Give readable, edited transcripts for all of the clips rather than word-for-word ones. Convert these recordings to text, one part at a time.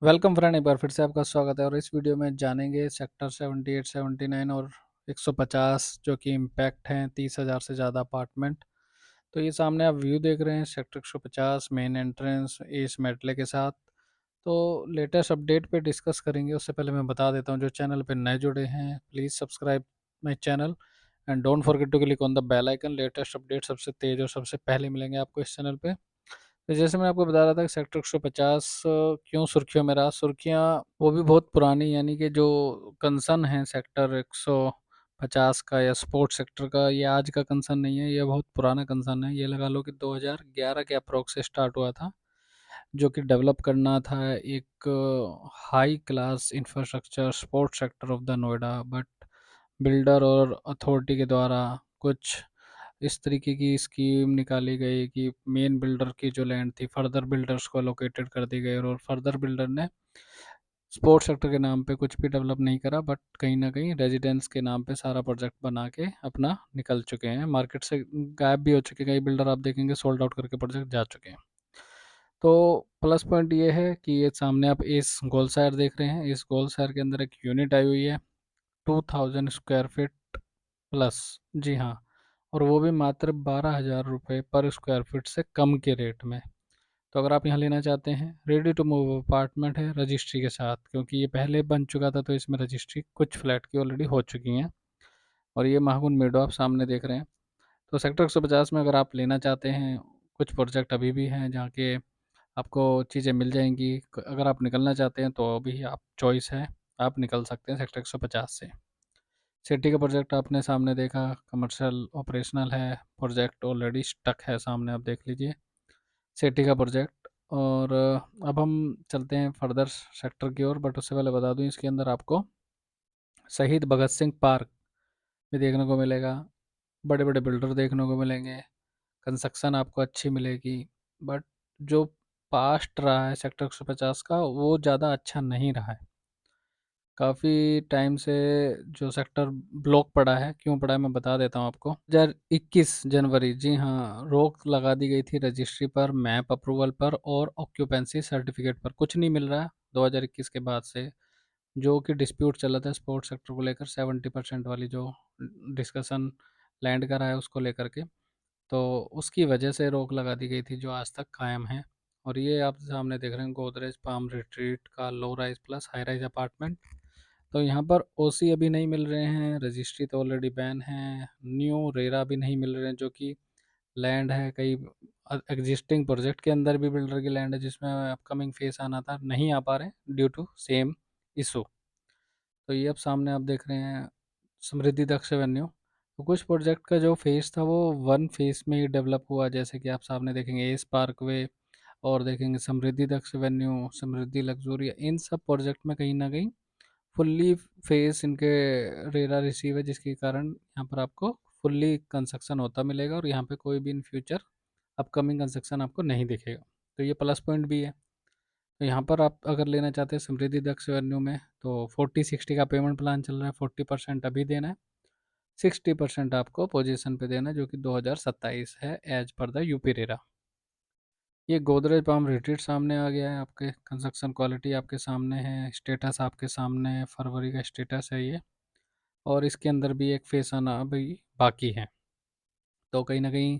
Welcome friend, एक बार फिर से आपका स्वागत है। और इस वीडियो में जानेंगे सेक्टर 78, 79 और 150 जो कि इम्पैक्ट हैं 30,000 से ज़्यादा अपार्टमेंट। तो ये सामने आप व्यू देख रहे हैं सेक्टर 150 मेन एंट्रेंस इस मेटले के साथ। तो लेटेस्ट अपडेट पे डिस्कस करेंगे। उससे पहले मैं बता देता हूँ, जो चैनल पे नए जुड़े हैं please subscribe my channel and don't forget to click on the bell icon. Latest update सबसे तेज़ और सबसे पहले मिलेंगे आपको इस चैनल पे। तो जैसे मैं आपको बता रहा था कि सेक्टर 150 क्यों सुर्खियों में रहा। सुर्खियाँ वो भी बहुत पुरानी, यानी कि जो कंसर्न है सेक्टर 150 का या स्पोर्ट्स सेक्टर का, ये आज का कंसर्न नहीं है, ये बहुत पुराना कंसर्न है। ये लगा लो कि 2011 के अप्रोक्स से स्टार्ट हुआ था, जो कि डेवलप करना था एक high class infrastructure sports sector of the Noida. But builder और अथॉरिटी के द्वारा कुछ इस तरीके की स्कीम निकाली गई कि मेन बिल्डर की जो लैंड थी फर्दर बिल्डर्स को अलोकेटेड कर दी गई, और फर्दर बिल्डर ने स्पोर्ट्स सेक्टर के नाम पे कुछ भी डेवलप नहीं करा, बट कहीं ना कहीं रेजिडेंस के नाम पे सारा प्रोजेक्ट बना के अपना निकल चुके हैं, मार्केट से गायब भी हो चुके हैं। कई बिल्डर आप देखेंगे सोल्ड आउट करके प्रोजेक्ट जा चुके हैं। तो प्लस पॉइंट ये है कि ये सामने आप इस गोल सायर देख रहे हैं, इस गोल सायर के अंदर एक यूनिट आई हुई है 2000 स्क्वायर फीट प्लस। जी हाँ, और वो भी मात्र 12,000 रुपये पर स्क्वायर फीट से कम के रेट में। तो अगर आप यहाँ लेना चाहते हैं, रेडी टू मूव अपार्टमेंट है रजिस्ट्री के साथ, क्योंकि ये पहले बन चुका था तो इसमें रजिस्ट्री कुछ फ्लैट की ऑलरेडी हो चुकी हैं। और ये महागुन मेडो आप सामने देख रहे हैं। तो सेक्टर 150 में अगर आप लेना चाहते हैं, कुछ प्रोजेक्ट अभी भी हैं जहाँ के आपको चीज़ें मिल जाएंगी। अगर आप निकलना चाहते हैं तो अभी आप चॉइस है, आप निकल सकते हैं सेक्टर 150 से। सिटी का प्रोजेक्ट आपने सामने देखा, कमर्शियल ऑपरेशनल है, प्रोजेक्ट ऑलरेडी स्टक है, सामने आप देख लीजिए सिटी का प्रोजेक्ट। और अब हम चलते हैं फर्दर सेक्टर की ओर, बट उससे पहले बता दूं इसके अंदर आपको शहीद भगत सिंह पार्क भी देखने को मिलेगा, बड़े बड़े बिल्डर देखने को मिलेंगे, कंस्ट्रक्शन आपको अच्छी मिलेगी। बट जो पास्ट रहा है सेक्टर 150 का वो ज़्यादा अच्छा नहीं रहा है। काफ़ी टाइम से जो सेक्टर ब्लॉक पड़ा है, क्यों पड़ा है मैं बता देता हूँ आपको। 2021 जनवरी, जी हाँ, रोक लगा दी गई थी रजिस्ट्री पर, मैप अप्रूवल पर और ऑक्यूपेंसी सर्टिफिकेट पर। कुछ नहीं मिल रहा है 2021 के बाद से, जो कि डिस्प्यूट चला था स्पोर्ट्स सेक्टर को लेकर, 70% वाली जो डिस्कशन लैंड का रहा है उसको लेकर के। तो उसकी वजह से रोक लगा दी गई थी, जो आज तक कायम है। और ये आप सामने देख रहे हैं गोदरेज पाम रिट्रीट का low rise plus high rise apartment. तो यहाँ पर ओसी अभी नहीं मिल रहे हैं, रजिस्ट्री तो ऑलरेडी बैन है, न्यू रेरा भी नहीं मिल रहे हैं, जो कि लैंड है कई एग्जिस्टिंग प्रोजेक्ट के अंदर भी बिल्डर की लैंड है जिसमें अपकमिंग फेस आना था, नहीं आ पा रहे ड्यू टू सेम इशू। तो ये अब सामने आप देख रहे हैं समृद्धि दक्ष एवेन्यू। तो कुछ प्रोजेक्ट का जो फेस था वो वन फेस में ही डेवलप हुआ, जैसे कि आप सामने देखेंगे एस पार्कवे, और देखेंगे समृद्धि दक्ष एवेन्यू, समृद्धि लग्जूरिया। इन सब प्रोजेक्ट में कहीं ना कहीं फुल्ली फेस इनके रेरा रिसीव है, जिसके कारण यहाँ पर आपको फुल्ली कंस्ट्रक्शन होता मिलेगा, और यहाँ पे कोई भी इन फ्यूचर अपकमिंग कंस्ट्रक्शन आपको नहीं दिखेगा। तो ये प्लस पॉइंट भी है। तो यहाँ पर आप अगर लेना चाहते हैं समृद्धि दक्ष एवेन्यू में, तो 40-60 का पेमेंट प्लान चल रहा है। 40% अभी देना है, 60% आपको पोजीशन पे देना है, जो कि 2027 है as per the UP RERA. ये गोदरेज पाम रिट्रीट सामने आ गया है, आपके कंस्ट्रक्शन क्वालिटी आपके सामने है, स्टेटस आपके सामने है, फरवरी का स्टेटस है ये। और इसके अंदर भी एक फेस आना अभी बाकी है। तो कहीं ना कहीं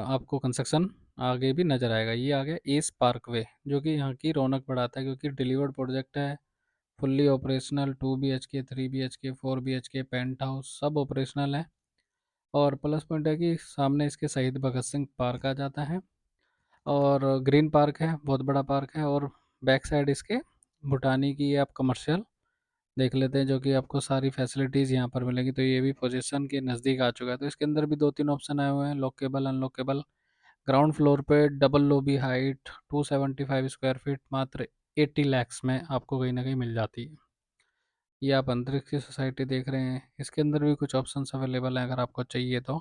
आपको कंस्ट्रक्शन आगे भी नज़र आएगा। ये आ गया एस पार्कवे, जो कि यहाँ की रौनक बढ़ाता है, क्योंकि डिलीवर्ड प्रोजेक्ट है, fully operational, 2 BHK, 3 BHK, 4 BHK, penthouse सब ऑपरेशनल है। और प्लस पॉइंट है कि सामने इसके शहीद भगत सिंह पार्क आ जाता है, और ग्रीन पार्क है, बहुत बड़ा पार्क है। और बैक साइड इसके भूटानी की आप कमर्शियल देख लेते हैं, जो कि आपको सारी फैसिलिटीज़ यहाँ पर मिलेंगी। तो ये भी पोजीशन के नज़दीक आ चुका है। तो इसके अंदर भी 2-3 ऑप्शन आए हुए हैं, लॉकेबल अनलॉकेबल। ग्राउंड फ्लोर पे double lobby height 275 square feet मात्र 80 lakhs में आपको कहीं ना कहीं मिल जाती है। ये आप अंतरिक्ष की सोसाइटी देख रहे हैं, इसके अंदर भी कुछ ऑप्शंस अवेलेबल हैं अगर आपको चाहिए तो।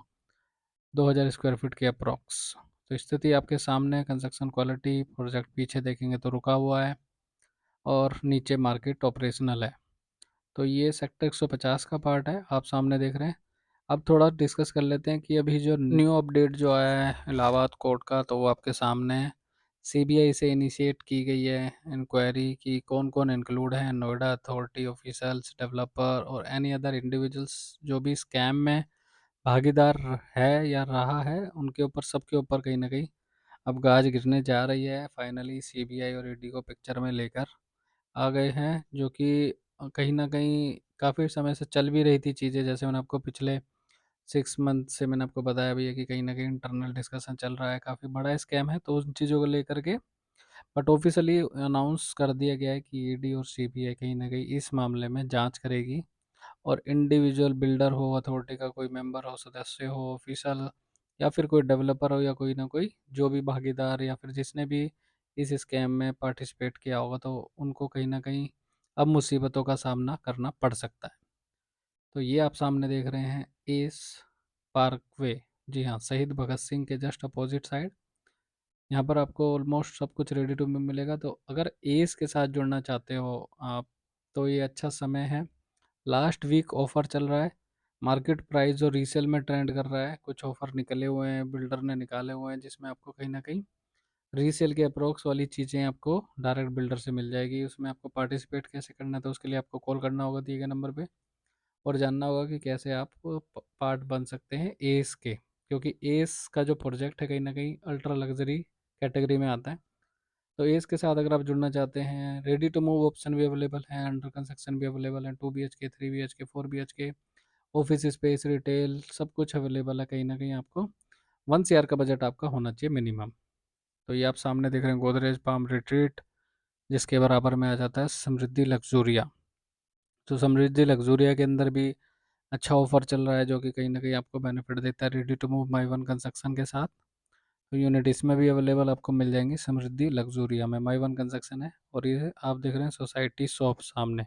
2000 स्क्वायर फीट के अप्रॉक्स। तो स्थिति आपके सामने है, कंस्ट्रक्शन क्वालिटी प्रोजेक्ट पीछे देखेंगे तो रुका हुआ है, और नीचे मार्केट ऑपरेशनल है। तो ये सेक्टर 150 का पार्ट है आप सामने देख रहे हैं। अब थोड़ा डिस्कस कर लेते हैं कि अभी जो न्यू अपडेट जो आया है इलाहाबाद कोर्ट का, तो वो आपके सामने है। सीबीआई से इनिशिएट की गई है इंक्वायरी कि कौन-कौन इंक्लूड हैं, नोएडा अथॉरिटी ऑफिशियल्स, डेवलपर और एनी अदर इंडिविजुअल्स जो भी स्कैम में भागीदार है या रहा है, उनके ऊपर सबके ऊपर कहीं न कहीं अब गाज गिरने जा रही है। फाइनली सीबीआई और ईडी को पिक्चर में लेकर आ गए हैं, जो कि कहीं न कहीं काफ़ी समय से चल भी रही थी चीज़ें। जैसे मैंने आपको पिछले 6 मंथ से मैंने आपको बताया भी है कि कहीं न कहीं इंटरनल डिस्कशन चल रहा है, काफ़ी बड़ा स्कैम है, तो उन चीज़ों को लेकर के बट ऑफ़िशियली अनाउंस कर दिया गया है कि ईडी और सीबीआई कहीं न कहीं इस मामले में जाँच करेगी और इंडिविजुअल बिल्डर हो, अथॉरिटी का कोई मेंबर हो, सदस्य हो, ऑफ़िशियल या फिर कोई डेवलपर हो या कोई ना कोई जो भी भागीदार या फिर जिसने भी इस स्कैम में पार्टिसिपेट किया होगा, तो उनको कहीं न कहीं अब मुसीबतों का सामना करना पड़ सकता है। तो ये आप सामने देख रहे हैं एस पार्कवे। जी हाँ, शहीद भगत सिंह के जस्ट अपोज़िट साइड। यहाँ पर आपको ऑलमोस्ट सब कुछ रेडी टू में मिलेगा, तो अगर एस के साथ जुड़ना चाहते हो आप, तो ये अच्छा समय है। लास्ट वीक ऑफ़र चल रहा है। मार्केट प्राइस जो रीसेल में ट्रेंड कर रहा है, कुछ ऑफ़र निकले हुए हैं, बिल्डर ने निकाले हुए हैं, जिसमें आपको कहीं न कहीं रीसेल के अप्रॉक्स वाली चीज़ें आपको डायरेक्ट बिल्डर से मिल जाएगी। उसमें आपको पार्टिसिपेट कैसे करना है, तो उसके लिए आपको कॉल करना होगा दिए गए नंबर पे और जानना होगा कि कैसे आप पार्ट बन सकते हैं एस के, क्योंकि एस का जो प्रोजेक्ट है कहीं ना कहीं अल्ट्रा लग्जरी कैटेगरी में आता है। तो एस के साथ अगर आप जुड़ना चाहते हैं, रेडी टू मूव ऑप्शन भी अवेलेबल है, अंडर कंस्ट्रक्शन भी अवेलेबल है, 2 BHK, 3 BHK, 4 BHK, office space, retail, सब कुछ अवेलेबल है। कहीं ना कहीं आपको 1 CR का बजट आपका होना चाहिए मिनिमम। तो ये आप सामने देख रहे हैं गोदरेज पाम रिट्रीट, जिसके बराबर में आ जाता है समृद्धि लग्जूरिया। तो समृद्धि लग्जूरिया के अंदर भी अच्छा ऑफर चल रहा है, जो कि कहीं न कहीं आपको बेनिफिट देता है ready to move my one construction के साथ। तो यूनिट इसमें भी अवेलेबल आपको मिल जाएँगी समृद्धि लग्जूरिया में, माई वन कंस्ट्रक्शन है और ये आप देख रहे हैं सोसाइटी शॉप सामने।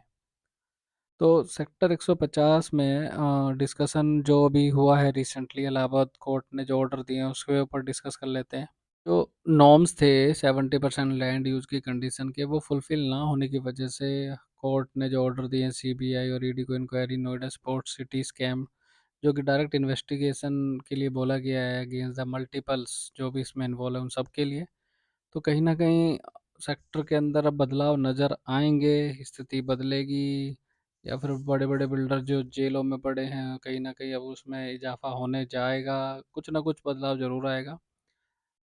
तो सेक्टर 150 में डिस्कशन जो अभी हुआ है रिसेंटली, इलाहाबाद कोर्ट ने जो ऑर्डर दिए हैं उसके ऊपर डिस्कस कर लेते हैं। जो नॉर्म्स थे 70% लैंड यूज़ की कंडीशन के, वो फुलफ़िल ना होने की वजह से कोर्ट ने जो ऑर्डर दिए हैं सीबीआई और ईडी को inquiry Noida sports city scam, जो कि डायरेक्ट इन्वेस्टिगेशन के लिए बोला गया है अगेंस्ट द मल्टीपल्स जो भी इसमें इन्वॉल्व है उन सब के लिए। तो कहीं न कहीं सेक्टर के अंदर अब बदलाव नज़र आएँगे, स्थिति बदलेगी या फिर बड़े-बड़े बिल्डर जो जेलों में पड़े हैं, कहीं न कहीं अब उसमें इज़ाफ़ा होने जाएगा, कुछ ना कुछ बदलाव ज़रूर आएगा।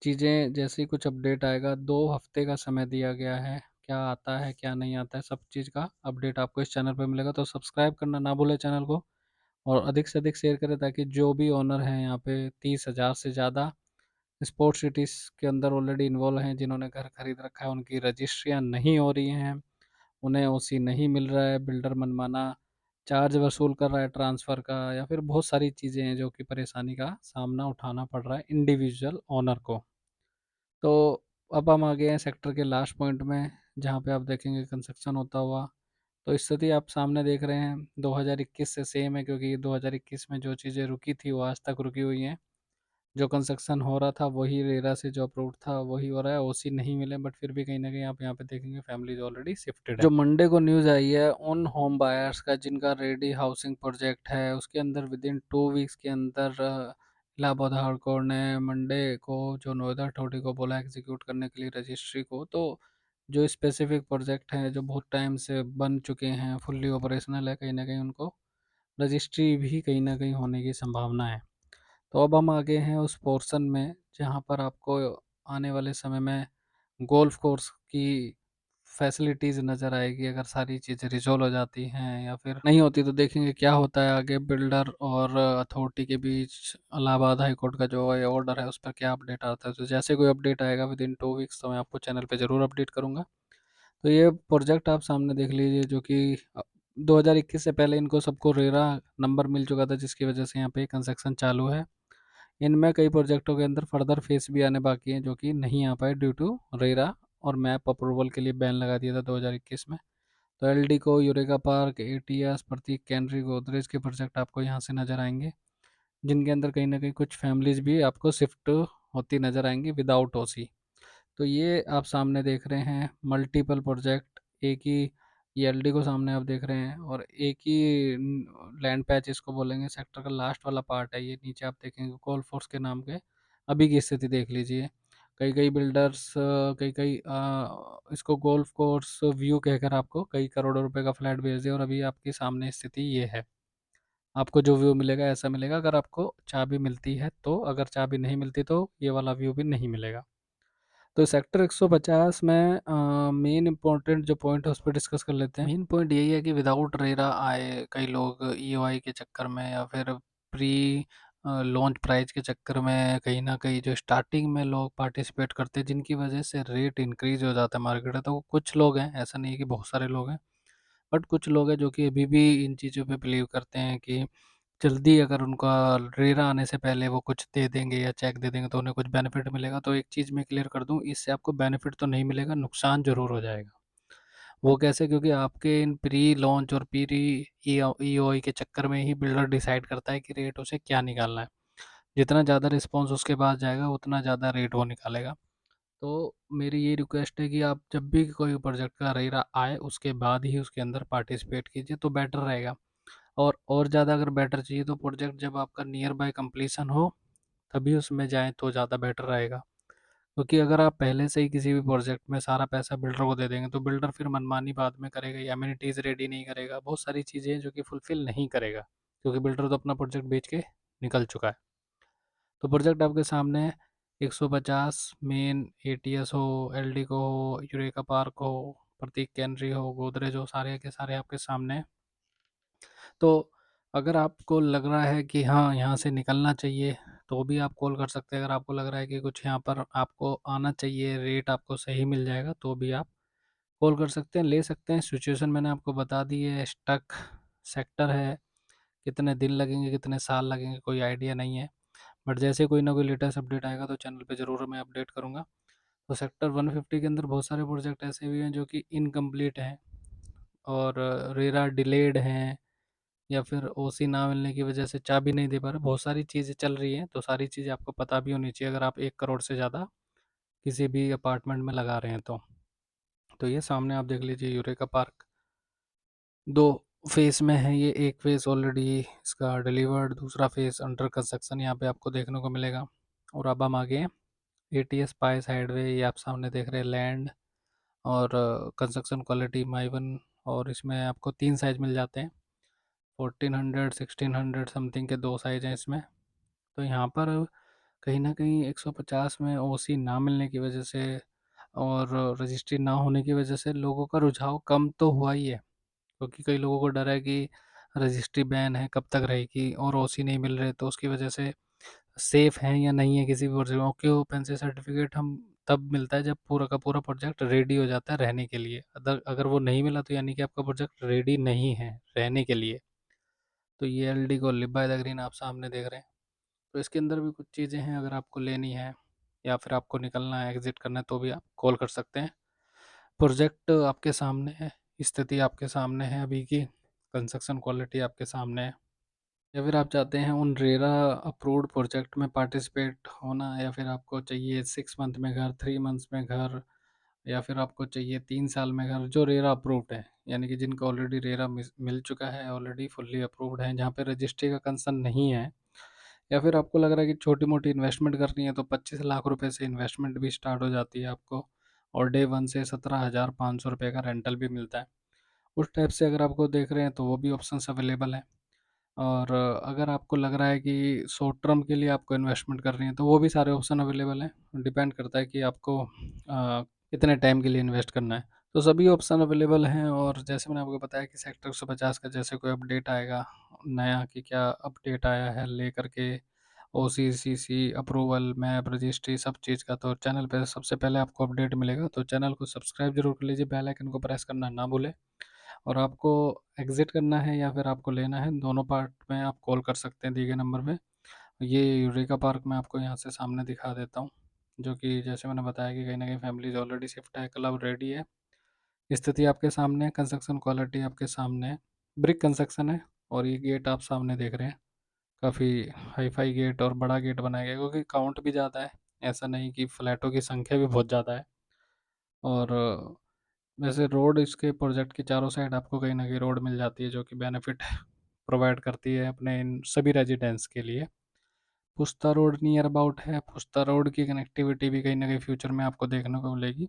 चीज़ें जैसे ही कुछ अपडेट आएगा, 2 हफ़्ते का समय दिया गया है, क्या आता है, क्या नहीं आता है, सब चीज़ का अपडेट आपको इस चैनल पे मिलेगा। तो सब्सक्राइब करना ना भूलें चैनल को और अधिक से अधिक शेयर करें, ताकि जो भी ओनर हैं यहाँ पे 30,000 से ज़्यादा स्पोर्ट्स सिटीज़ के अंदर ऑलरेडी इन्वॉल्व हैं, जिन्होंने घर खरीद रखा है, उनकी रजिस्ट्रियाँ नहीं हो रही हैं, उन्हें ओसी नहीं मिल रहा है, बिल्डर मनमाना चार्ज वसूल कर रहा है ट्रांसफ़र का, या फिर बहुत सारी चीज़ें हैं जो कि परेशानी का सामना उठाना पड़ रहा है इंडिविजुअल ओनर को। तो अब हम आ गए हैं सेक्टर के लास्ट पॉइंट में, जहाँ पे आप देखेंगे कंस्ट्रक्शन होता हुआ। तो स्थिति आप सामने देख रहे हैं 2021 से सेम है, क्योंकि 2021 में जो चीज़ें रुकी थी वो आज तक रुकी हुई हैं। जो कंस्ट्रक्शन हो रहा था वही रेरा से जो अप्रूव्ड था वही हो रहा है, ओसी नहीं मिले, बट फिर भी कहीं न कहीं आप यहाँ पे देखेंगे फैमिलीज़ ऑलरेडी शिफ्टेड है। जो मंडे को न्यूज़ आई है उन होम बायर्स का जिनका रेडी हाउसिंग प्रोजेक्ट है, उसके अंदर विदिन 2 वीक्स के अंदर इलाहाबाद हाई कोर्ट ने मंडे को जो नोएडा अथॉरिटी को बोला एग्जीक्यूट करने के लिए रजिस्ट्री को। तो जो स्पेसिफिक प्रोजेक्ट हैं जो बहुत टाइम से बन चुके हैं, फुल्ली ऑपरेशनल है, कहीं न कहीं उनको रजिस्ट्री भी कहीं न कहीं होने की संभावना है। तो अब हम आ गए हैं उस पोर्शन में जहाँ पर आपको आने वाले समय में गोल्फ कोर्स की फैसिलिटीज़ नज़र आएगी, अगर सारी चीज़ें रिज़ॉल्व हो जाती हैं, या फिर नहीं होती तो देखेंगे क्या होता है आगे बिल्डर और अथॉरिटी के बीच। इलाहाबाद हाई कोर्ट का जो ये ऑर्डर है उस पर क्या अपडेट आता है, तो जैसे कोई अपडेट आएगा विदिन 2 वीक्स तो मैं आपको चैनल पे ज़रूर अपडेट करूँगा। तो ये प्रोजेक्ट आप सामने देख लीजिए, जो कि 2021 से पहले इनको सबको रेरा नंबर मिल चुका था, जिसकी वजह से यहाँ पे कंस्ट्रक्शन चालू है। इनमें कई प्रोजेक्टों के अंदर फर्दर फेस भी आने बाकी हैं, जो कि नहीं आ पाए ड्यू टू रेरा और मैप अप्रूवल के लिए बैन लगा दिया था 2021 में। तो एलडीको, यूरेका पार्क, एटीएस, प्रतीक, कैनरी, गोदरेज के प्रोजेक्ट आपको यहाँ से नज़र आएंगे, जिनके अंदर कहीं ना कहीं कुछ फैमिलीज भी आपको शिफ्ट होती नज़र आएंगी विदाउट ओसी। तो ये आप सामने देख रहे हैं मल्टीपल प्रोजेक्ट, एक ही ये एलडी को सामने आप देख रहे हैं और एक ही लैंड पैच इसको बोलेंगे, सेक्टर का लास्ट वाला पार्ट है ये। नीचे आप देखेंगे गोल्फ कोर्स के नाम के, अभी की स्थिति देख लीजिए। कई कई बिल्डर्स कई कई इसको गोल्फ कोर्स व्यू कहकर आपको कई करोड़ों रुपए का फ्लैट बेच दिया, और अभी आपके सामने स्थिति ये है। आपको जो व्यू मिलेगा ऐसा मिलेगा अगर आपको चाबी मिलती है तो, अगर चाबी नहीं मिलती तो ये वाला व्यू भी नहीं मिलेगा। तो सेक्टर 150 में मेन इंपॉर्टेंट जो पॉइंट है उस पर डिस्कस कर लेते हैं। मेन पॉइंट यही है कि विदाउट रेरा आए कई लोग ईओआई के चक्कर में या फिर प्री लॉन्च प्राइस के चक्कर में कहीं ना कहीं जो स्टार्टिंग में लोग पार्टिसिपेट करते हैं, जिनकी वजह से रेट इंक्रीज हो जाता है मार्केट में। तो कुछ लोग हैं, ऐसा नहीं है कि बहुत सारे लोग हैं, बट कुछ लोग हैं जो कि अभी भी इन चीज़ों पे बिलीव करते हैं कि जल्दी अगर उनका रेरा आने से पहले वो कुछ दे देंगे या चेक दे देंगे तो उन्हें कुछ बेनिफिट मिलेगा। तो एक चीज़ मैं क्लियर कर दूं, इससे आपको बेनिफिट तो नहीं मिलेगा, नुकसान जरूर हो जाएगा। वो कैसे? क्योंकि आपके इन प्री लॉन्च और प्री ईओआई के चक्कर में ही बिल्डर डिसाइड करता है कि रेट उसे क्या निकालना है। जितना ज़्यादा रिस्पॉन्स उसके पास जाएगा उतना ज़्यादा रेट वो निकालेगा। तो मेरी ये रिक्वेस्ट है कि आप जब भी कोई प्रोजेक्ट का रेरा आए उसके बाद ही उसके अंदर पार्टिसिपेट कीजिए तो बेटर रहेगा। और ज़्यादा अगर बेटर चाहिए तो प्रोजेक्ट जब आपका नियर बाय कंप्लीशन हो तभी उसमें जाएँ तो ज़्यादा बेटर रहेगा। क्योंकि अगर आप पहले से ही किसी भी प्रोजेक्ट में सारा पैसा बिल्डर को दे देंगे तो बिल्डर फिर मनमानी बाद में करेगा, या एमिनिटीज़ रेडी नहीं करेगा, बहुत सारी चीज़ें हैं जो कि फुलफ़िल नहीं करेगा, क्योंकि बिल्डर तो अपना प्रोजेक्ट बेच के निकल चुका है। तो प्रोजेक्ट आपके सामने है, 150 मेन एटीएस हो, एलडी हो, यूरेका पार्क हो, प्रतीक कैनरी हो, गोदरेज हो, सारे के सारे आपके सामने हैं। तो अगर आपको लग रहा है कि हाँ यहाँ से निकलना चाहिए तो भी आप कॉल कर सकते हैं। अगर आपको लग रहा है कि कुछ यहाँ पर आपको आना चाहिए, रेट आपको सही मिल जाएगा, तो भी आप कॉल कर सकते हैं, ले सकते हैं। सिचुएशन मैंने आपको बता दी है, स्टक सेक्टर है, कितने दिन लगेंगे कितने साल लगेंगे कोई आइडिया नहीं है। बट जैसे कोई ना कोई लेटेस्ट अपडेट आएगा तो चैनल पे ज़रूर मैं अपडेट करूँगा। तो सेक्टर 150 के अंदर बहुत सारे प्रोजेक्ट ऐसे भी हैं जो कि इनकम्प्लीट हैं और रेरा डिलेड हैं, या फिर ओसी ना मिलने की वजह से चाबी नहीं दे पा रहे। बहुत सारी चीज़ें चल रही हैं, तो सारी चीज़ें आपको पता भी होनी चाहिए अगर आप 1 करोड़ से ज़्यादा किसी भी अपार्टमेंट में लगा रहे हैं तो ये सामने आप देख लीजिए यूरेका पार्क, दो फेस में है ये। एक फेस ऑलरेडी इसका डिलीवर्ड, दूसरा फेस अंडर कंस्ट्रक्शन यहाँ पे आपको देखने को मिलेगा। और अब हम आगे हैं एटीएस पाइस हाईवे, ये आप सामने देख रहे हैं लैंड और कंस्ट्रक्शन क्वालिटी माइवन। और इसमें आपको 3 साइज मिल जाते हैं, 1400 1600 समथिंग के 2 साइज हैं इसमें। तो यहाँ पर कहीं न कहीं 150 में ओसी ना मिलने की वजह से और रजिस्ट्री ना होने की वजह से लोगों का रुझाव कम तो हुआ ही है। क्योंकि कई लोगों को डर है कि रजिस्ट्री बैन है, कब तक रहेगी, और ओसी नहीं मिल रहे तो उसकी वजह से सेफ है या नहीं है किसी भी प्रोजेक्ट में। ऑक्यूपेंसी सर्टिफिकेट हम तब मिलता है जब पूरा का पूरा प्रोजेक्ट रेडी हो जाता है रहने के लिए। अदर अगर वो नहीं मिला तो यानी कि आपका प्रोजेक्ट रेडी नहीं है रहने के लिए। तो ये एलडी को लिव बाय द ग्रीन आप सामने देख रहे हैं। तो इसके अंदर भी कुछ चीज़ें हैं, अगर आपको लेनी है या फिर आपको निकलना है, एग्जिट करना है, तो भी आप कॉल कर सकते हैं। प्रोजेक्ट आपके सामने है, स्थिति आपके सामने है अभी की, कंस्ट्रक्शन क्वालिटी आपके सामने है। या फिर आप चाहते हैं उन रेरा अप्रूव्ड प्रोजेक्ट में पार्टिसिपेट होना, या फिर आपको चाहिए 6 मंथ में घर, 3 मंथ्स में घर, या फिर आपको चाहिए 3 साल में घर, जो रेरा अप्रूव्ड है, यानी कि जिनका ऑलरेडी रेरा मिल चुका है, ऑलरेडी फुल्ली अप्रूव्ड है, जहाँ पे रजिस्ट्री का कंसर्न नहीं है। या फिर आपको लग रहा है कि छोटी मोटी इन्वेस्टमेंट करनी है तो 25 लाख रुपए से इन्वेस्टमेंट भी स्टार्ट हो जाती है आपको, और डे वन से 17,500 रुपये का रेंटल भी मिलता है। उस टाइप से अगर आपको देख रहे हैं तो वो भी ऑप्शंस अवेलेबल हैं। और अगर आपको लग रहा है कि शॉर्ट टर्म के लिए आपको इन्वेस्टमेंट करनी है तो वो भी सारे ऑप्शन अवेलेबल हैं। डिपेंड करता है कि आपको कितने टाइम के लिए इन्वेस्ट करना है। तो सभी ऑप्शन अवेलेबल हैं, और जैसे मैंने आपको बताया कि सेक्टर 150 का जैसे कोई अपडेट आएगा नया कि क्या अपडेट आया है लेकर के ओसीसीसी अप्रूवल मैप रजिस्ट्री सब चीज़ का, तो चैनल पे सबसे पहले आपको अपडेट मिलेगा। तो चैनल को सब्सक्राइब जरूर कर लीजिए, बेल आइकन को प्रेस करना ना भूलें। और आपको एग्ज़िट करना है या फिर आपको लेना है, दोनों पार्ट में आप कॉल कर सकते हैं दिए गए नंबर पे। ये यूरेका पार्क मैं आपको यहाँ से सामने दिखा देता हूँ, जो कि जैसे मैंने बताया कि कहीं न कहीं फैमिलीज़ ऑलरेडी शिफ्ट है, क्लब रेडी है। स्थिति आपके सामने है, कंस्ट्रक्शन क्वालिटी आपके सामने है, ब्रिक कंस्ट्रक्शन है। और ये गेट आप सामने देख रहे हैं, काफ़ी हाई-फाई गेट और बड़ा गेट बनाया गया है, क्योंकि काउंट भी ज़्यादा है। ऐसा नहीं कि फ्लैटों की संख्या भी बहुत ज़्यादा है। और वैसे रोड इसके प्रोजेक्ट के चारों साइड आपको कहीं न कहीं रोड मिल जाती है, जो कि बेनिफिट प्रोवाइड करती है अपने इन सभी रेजिडेंट्स के लिए। पुस्ता रोड नियर अबाउट है। पुस्ता रोड की कनेक्टिविटी भी कहीं ना कहीं फ्यूचर में आपको देखने को मिलेगी।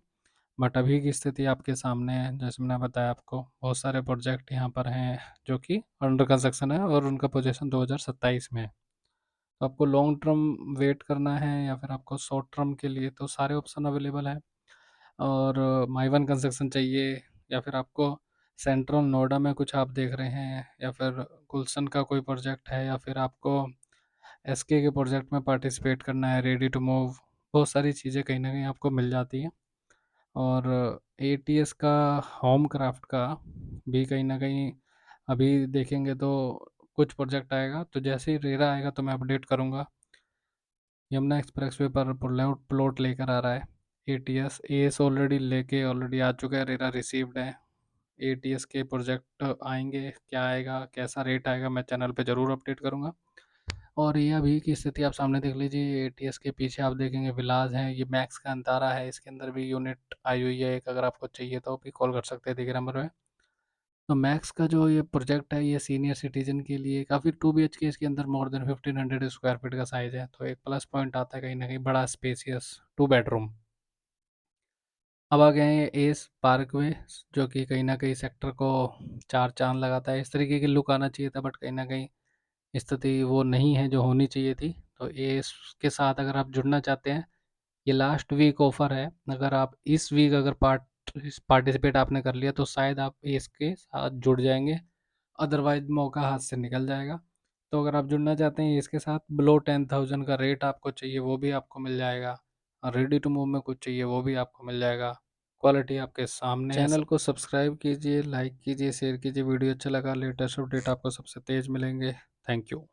बट अभी की स्थिति आपके सामने है, जैसे मैंने बताया आपको बहुत सारे प्रोजेक्ट यहाँ पर हैं जो कि अंडर कंस्ट्रक्शन है और उनका पोजीशन 2027 में है। तो आपको लॉन्ग टर्म वेट करना है या फिर आपको शॉर्ट टर्म के लिए, तो सारे ऑप्शन अवेलेबल हैं। और माइवन कंस्ट्रक्शन चाहिए या फिर आपको सेंट्रल नोएडा में कुछ आप देख रहे हैं या फिर गुलशन का कोई प्रोजेक्ट है या फिर आपको एसके के प्रोजेक्ट में पार्टिसिपेट करना है, रेडी टू मूव, बहुत सारी चीज़ें कहीं ना कहीं आपको मिल जाती हैं। और एटीएस का होम क्राफ्ट का भी कहीं ना कहीं अभी देखेंगे तो कुछ प्रोजेक्ट आएगा, तो जैसे ही रेरा आएगा तो मैं अपडेट करूँगा। यमुना एक्सप्रेसवे पर प्लॉट प्लॉट लेकर आ रहा है एटीएस। एएस ऑलरेडी आ चुका है, रेरा रिसीव्ड है। एटीएस के प्रोजेक्ट आएंगे, क्या आएगा, कैसा रेट आएगा, मैं चैनल पे ज़रूर अपडेट करूँगा। और ये अभी की स्थिति आप सामने देख लीजिए। एटीएस के पीछे आप देखेंगे विलास है, ये मैक्स का अंतारा है, इसके अंदर भी यूनिट आई हुई है एक, अगर आपको चाहिए तो भी कॉल कर सकते हैं दिखे नंबर पे। तो मैक्स का जो ये प्रोजेक्ट है ये सीनियर सिटीजन के लिए काफ़ी 2 BHK, इसके अंदर मोर देन 1500 स्क्वायर फीट का साइज़ है, तो एक प्लस पॉइंट आता है कहीं ना कहीं, बड़ा स्पेसियस 2 बेडरूम। अब आ गए हैं एस पार्कवे, जो कि कहीं ना कहीं सेक्टर को चार चांद लगाता है। इस तरीके की लुक आना चाहिए था, बट कहीं ना कहीं स्थिति वो नहीं है जो होनी चाहिए थी। तो एस के साथ अगर आप जुड़ना चाहते हैं, ये लास्ट वीक ऑफर है। अगर आप इस वीक अगर पार्टिसिपेट आपने कर लिया तो शायद आप इसके साथ जुड़ जाएंगे, अदरवाइज मौका हाथ से निकल जाएगा। तो अगर आप जुड़ना चाहते हैं इसके साथ, बिलो 10,000 का रेट आपको चाहिए वो भी आपको मिल जाएगा, और रेडी टू मूव में कुछ चाहिए वो भी आपको मिल जाएगा। क्वालिटी आपके सामने है। चैनल को सब्सक्राइब कीजिए, लाइक कीजिए, शेयर कीजिए। वीडियो अच्छा लगा, लेटेस्ट अपडेट आपको सबसे तेज मिलेंगे। Thank you.